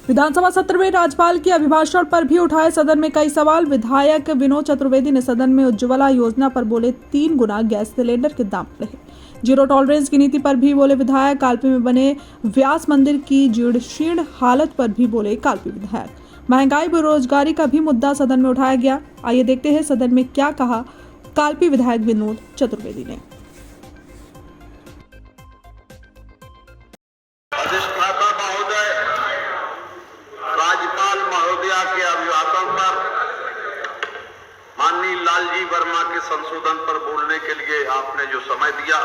विधानसभा सत्र में राज्यपाल के अभिभाषण पर भी उठाए सदन में कई सवाल। विधायक विनोद चतुर्वेदी ने सदन में उज्ज्वला योजना पर बोले 3 गुना गैस सिलेंडर के दाम बढ़े। जीरो टॉलरेंस की नीति पर भी बोले विधायक। कालपी में बने व्यास मंदिर की जीर्ण हालत पर भी बोले कालपी विधायक। महंगाई बेरोजगारी का भी मुद्दा सदन में उठाया गया। आइए देखते हैं सदन में क्या कहा कालपी विधायक विनोद चतुर्वेदी ने। राज्यपाल महोदया के अभिभाषण पर माननीय लालजी वर्मा के संशोधन पर बोलने के लिए आपने जो समय दिया,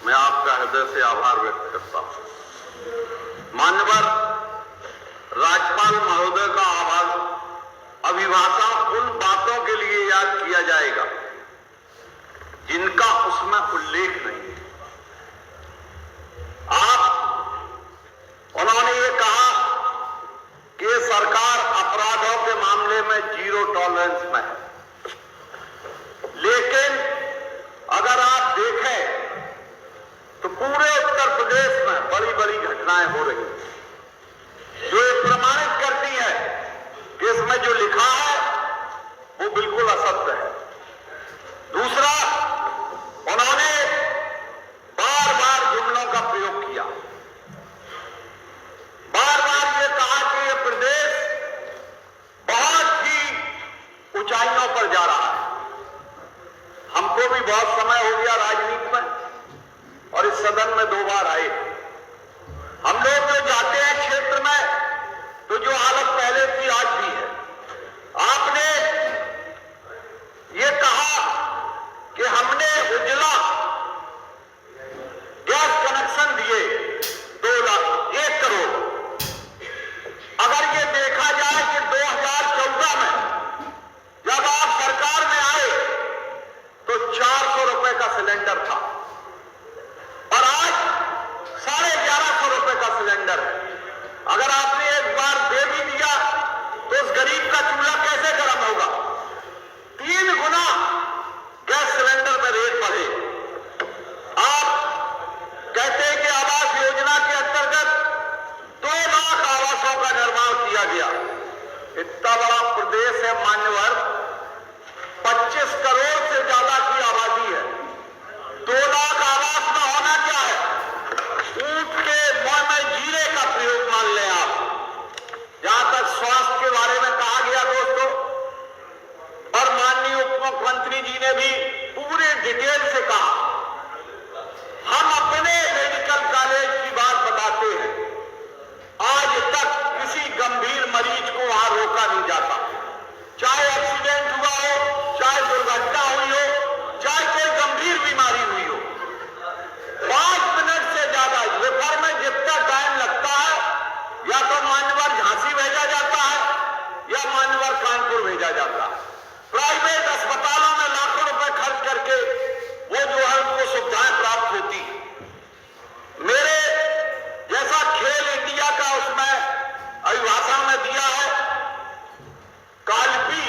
मैं आपका हृदय से आभार व्यक्त करता हूं। माननीय राज्यपाल महोदय का अभिभाषण उन बातों के लिए याद किया जाएगा जिनका उसमें उल्लेख नहीं है। उन्होंने ये कहा कि सरकार अपराधों के मामले में जीरो टॉलरेंस में है, लेकिन अगर आप देखें तो पूरे उत्तर प्रदेश में बड़ी बड़ी घटनाएं हो रही हैं जो ये प्रमाणित करती है कि इसमें जो लिखा है वो बिल्कुल असत्य है। दूसरा, उन्होंने बार बार जुमलों का प्रयोग किया, बार बार ये कहा कि ये प्रदेश बहुत ही ऊंचाइयों पर जा रहा है। हमको भी बहुत समय हो गया राजनीति में और इस सदन में 2 बार आए। हम लोग जो जाते हैं क्षेत्र में तो जो हालत पहले थी आज भी है। आपने ये कहा कि हमने उज्ज्वला गैस कनेक्शन दिए 1 करोड़। अगर ये देखा जाए कि 2014 में जब आप सरकार में आए तो 400 रुपए का सिलेंडर था और आज 1150 रुपए का सिलेंडर है। अगर आपने एक बार दे भी दिया तो उस गरीब का चूल्हा कैसे गर्म होगा? 3 गुना गैस सिलेंडर में रेट बढ़े। आप कहते हैं कि आवास योजना के अंतर्गत 2 लाख आवासों का निर्माण किया गया। इतना बड़ा प्रदेश है मान्यवर, 25 करोड़ से ज्यादा की आबादी है। 2 लाख आवास में होना क्या है? ऊंट के मुंह में जीरे का प्रयोग मान लें आप। जहां तक स्वास्थ्य के बारे में कहा गया दोस्तों, और माननीय उप मुख्यमंत्री जी ने भी पूरे डिटेल से कहा, हम अपने मेडिकल कॉलेज की बात बताते हैं। आज तक किसी गंभीर मरीज को वहां रोका नहीं जाता, चाहे एक्सीडेंट हुआ हो, चाहे दुर्घटना हुई हो, चाहे कोई गंभीर बीमारी हुई हो। 5 मिनट से ज्यादा रेफर में जितना टाइम लगता है, या तो मान्यवर झांसी भेजा जाता है या मान्यवर कानपुर भेजा जाता है। प्राइवेट अस्पतालों में लाखों रुपए खर्च करके वो जो है उनको सुविधाएं प्राप्त होती है। मेरे जैसा खेल इंडिया का उसमें अभिभाषण में दिया है, कालपी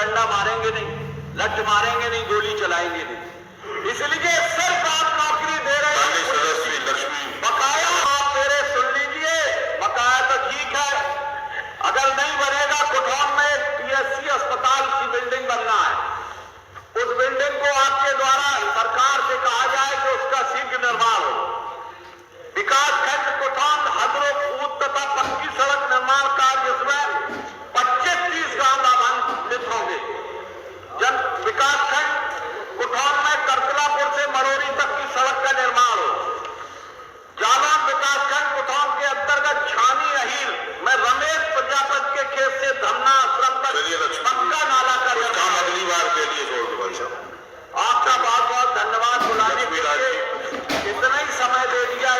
डंडा मारेंगे नहीं, लठ मारेंगे नहीं, गोली चलाएंगे नहीं। इसलिए सिर्फ आप नौकरी दे रहे हैं बकाया। आप मेरे सुन लीजिए, बकाया तो ठीक है, अगर नहीं बनेगा कुठौन में एक पीएससी अस्पताल की बिल्डिंग बनना है, उस बिल्डिंग को आपके द्वारा सरकार से कहा जाए कि उसका शीघ्र निर्माण हो। विकास खंड कुठौन हजरो कूद तथा पक्की सड़क निर्माण कार्य इसमें 25-30 गांव लाभान्वित होंगे। जन विकास खंड कुठौन में करतलापुर से मरोरी तक की सड़क का निर्माण हो। जालौन विकास खंड कुठौन के अंतर्गत छानी अहीर में रमेश प्रजापति के खेत से धमना आश्रम तक पक्का नाला का निर्माण। अगली बार के लिए आपका बहुत बहुत धन्यवाद बुलाने के लिए, इतना ही समय दे दिया।